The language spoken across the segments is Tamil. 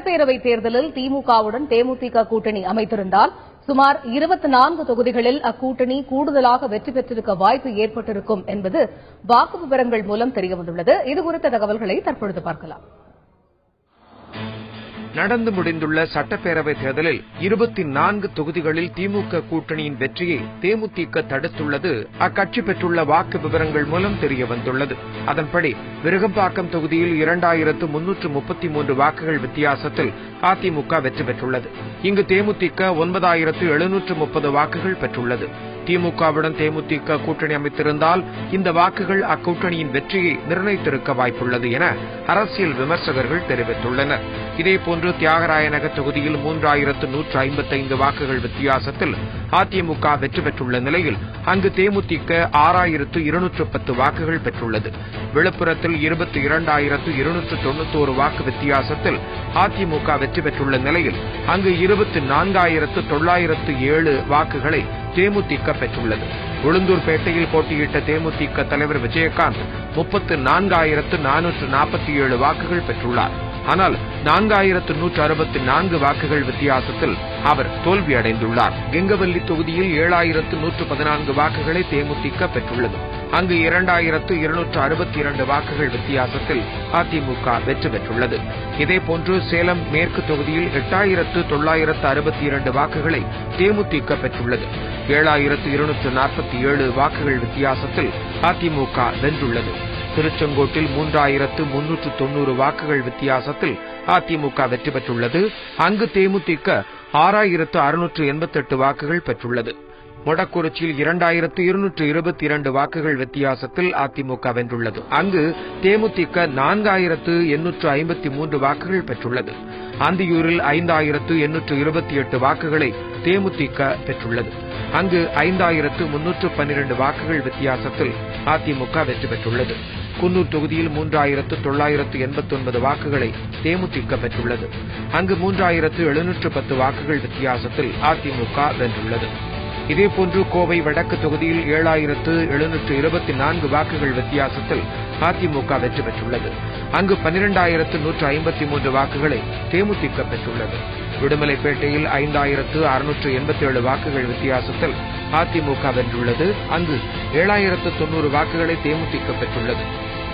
பேரவைத் தேர்தலில் திமுகவுடன் தேமுதிக கூட்டணி அமைத்திருந்தால் சுமார் 24 தொகுதிகளில் அக்கூட்டணி கூடுதலாக வெற்றி பெற்றிருக்க வாய்ப்பு ஏற்பட்டிருக்கும் என்பது வாக்கு விவரங்கள் மூலம் தெரியவந்துள்ளது. இதுகுறித்த தகவல்களை தற்பொழுது பார்க்கலாம். நடந்து முடிந்துள்ள சட்டப்பேரவைத் தேர்தலில் 24 தொகுதிகளில் திமுக கூட்டணியின் வெற்றியை தேமுதிக தடுத்துள்ளது அக்கட்சி பெற்றுள்ள வாக்கு விவரங்கள் மூலம் தெரியவந்துள்ளது. அதன்படி விருகம்பாக்கம் தொகுதியில் 2333 வாக்குகள் வித்தியாசத்தில் அதிமுக வெற்றி பெற்றுள்ளது. இங்கு தேமுதிக 9730 வாக்குகள் பெற்றுள்ளது. திமுகவுடன் தேமுதிக கூட்டணி அமைத்திருந்தால் இந்த வாக்குகள் அக்கூட்டணியின் வெற்றியை நிர்ணயித்திருக்க வாய்ப்புள்ளது என அரசியல் விமர்சகர்கள் தெரிவித்துள்ளனர். இதேபோன்று தியாகராய நகர் தொகுதியில் 3155 வாக்குகள் வித்தியாசத்தில் அதிமுக வெற்றி பெற்றுள்ள நிலையில் அங்கு தேமுதிக 6210 வாக்குகள் பெற்றுள்ளது. விழுப்புரத்தில் 22291 வாக்கு வித்தியாசத்தில் அதிமுக வெற்றி பெற்றுள்ள நிலையில் அங்கு 24907 வாக்குகளை தேமுதிக பெற்றுள்ளது. உளுந்தூர்பேட்டையில் போட்டியிட்ட தேமுதிக தலைவர் விஜயகாந்த் 34447 வாக்குகள் பெற்றுள்ளார். ஆனால் 4164 வாக்குகள் வித்தியாசத்தில் அவர் தோல்வியடைந்துள்ளார். கெங்கவல்லி தொகுதியில் 7114 வாக்குகளை தேமுதிக பெற்றுள்ளது. அங்கு 2262 வாக்குகள் வித்தியாசத்தில் அதிமுக வெற்றி பெற்றுள்ளது. இதேபோன்று சேலம் மேற்கு தொகுதியில் 8962 வாக்குகளை தேமுதிக பெற்றுள்ளது. 7247 வாக்குகள் வித்தியாசத்தில் அதிமுக வென்றுள்ளது. திருச்செங்கோட்டில் 3390 வாக்குகள் வித்தியாசத்தில் அதிமுக வெற்றி பெற்றுள்ளது. அங்கு தேமுதிக 6688 வாக்குகள் பெற்றுள்ளது. மொடக்குறிச்சியில் 2222 வாக்குகள் வித்தியாசத்தில் அதிமுக வென்றுள்ளது. அங்கு தேமுதிக 4853 வாக்குகள் பெற்றுள்ளது. அந்தியூரில் 5828 வாக்குகளை தேமுதிக பெற்றுள்ளது. அங்கு 5312 வாக்குகள் வித்தியாசத்தில் அதிமுக வெற்றி பெற்றுள்ளது. குன்னூர் தொகுதியில் 3989 வாக்குகளை தேமுதிக பெற்றுள்ளது. அங்கு 3710 வாக்குகள் வித்தியாசத்தில் அதிமுக வென்றுள்ளது. இதேபோன்று கோவை வடக்கு தொகுதியில் 7724 வாக்குகள் வித்தியாசத்தில் அதிமுக வெற்றி பெற்றுள்ளது. அங்கு 12153 வாக்குகளை தேமுதிக பெற்றுள்ளது. விடுமலைப்பேட்டையில் 5687 வாக்குகள் வித்தியாசத்தில் அதிமுக வென்றுள்ளது. அங்கு 7090 வாக்குகளை தேமுதிக பெற்றுள்ளது.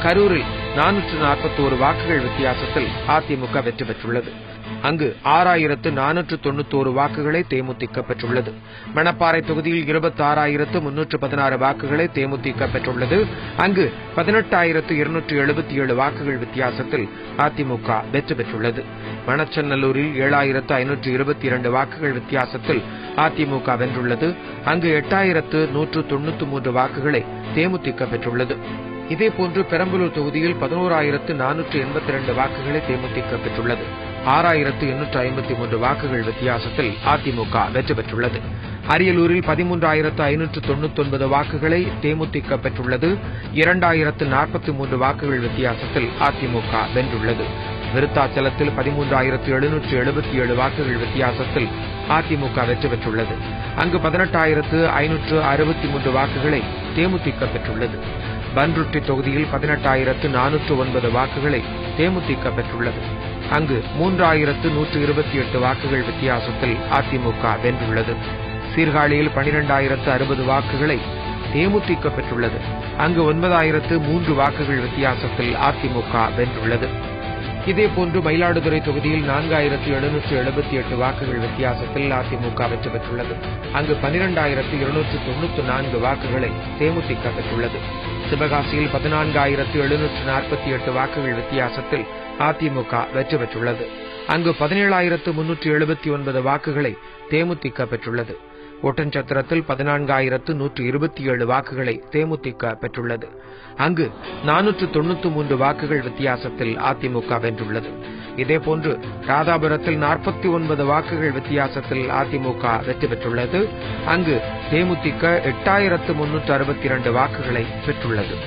கரூரில் 441 வாக்குகள் வித்தியாசத்தில் அதிமுக வெற்றி பெற்றுள்ளது. அங்கு 6491 வாக்குகளை தேமுதிக பெற்றுள்ளது. மணப்பாறை தொகுதியில் 26316 வாக்குகளை தேமுதிக பெற்றுள்ளது. அங்கு 18277 வாக்குகள் வித்தியாசத்தில் அதிமுக வெற்றி பெற்றுள்ளது. மணச்சநல்லூரில் 7522 வாக்குகள் வித்தியாசத்தில் அதிமுக வென்றுள்ளது. அங்கு 8193 வாக்குகளை தேமுதிக பெற்றுள்ளது. இதேபோன்று பெரம்பலூர் தொகுதியில் 11482 வாக்குகளை தேமுதிக பெற்றுள்ளது. 6853 வாக்குகள் வித்தியாசத்தில் அதிமுக வெற்றி பெற்றுள்ளது. அரியலூரில் 13599 வாக்குகளை தேமுதிக பெற்றுள்ளது. 2043 வாக்குகள் வித்தியாசத்தில் அதிமுக வென்றுள்ளது. விருத்தாச்சலத்தில் 13777 வாக்குகள் வித்தியாசத்தில் அதிமுக வெற்றி பெற்றுள்ளது. அங்கு 18563 வாக்குகளை தேமுதிக பெற்றுள்ளது. பன்ருட்டி தொகுதியில் 18409 வாக்குகளை தேமுதிக பெற்றுள்ளது. அங்கு 3128 வாக்குகள் வித்தியாசத்தில் அதிமுக வென்றுள்ளது. சீர்காழியில் 12060 வாக்குகளை தேமுதிக பெற்றுள்ளது. அங்கு 9003 வாக்குகள் வித்தியாசத்தில் அதிமுக வென்றுள்ளது. இதேபோன்று மயிலாடுதுறை தொகுதியில் 4778 வாக்குகள் வித்தியாசத்தில் அதிமுக வெற்றி பெற்றுள்ளது. அங்கு 12294 வாக்குகளை தேமுதிக பெற்றுள்ளது. சிவகாசியில் 14748 வாக்குகள் வித்தியாசத்தில் அதிமுக வெற்றி பெற்றுள்ளது. அங்கு 17379 வாக்குகளை தேமுதிக பெற்றுள்ளது. ஒட்டன்சத்திரத்தில் 14127 வாக்குகளை தேமுதிக பெற்றுள்ளது. அங்கு 493 வாக்குகள் வித்தியாசத்தில் அதிமுக வென்றுள்ளது. இதேபோன்று ராதாபுரத்தில் 49 வாக்குகள் வித்தியாசத்தில் அதிமுக வெற்றி பெற்றுள்ளது. அங்கு தேமுதிக 8362 வாக்குகளை பெற்றுள்ளது.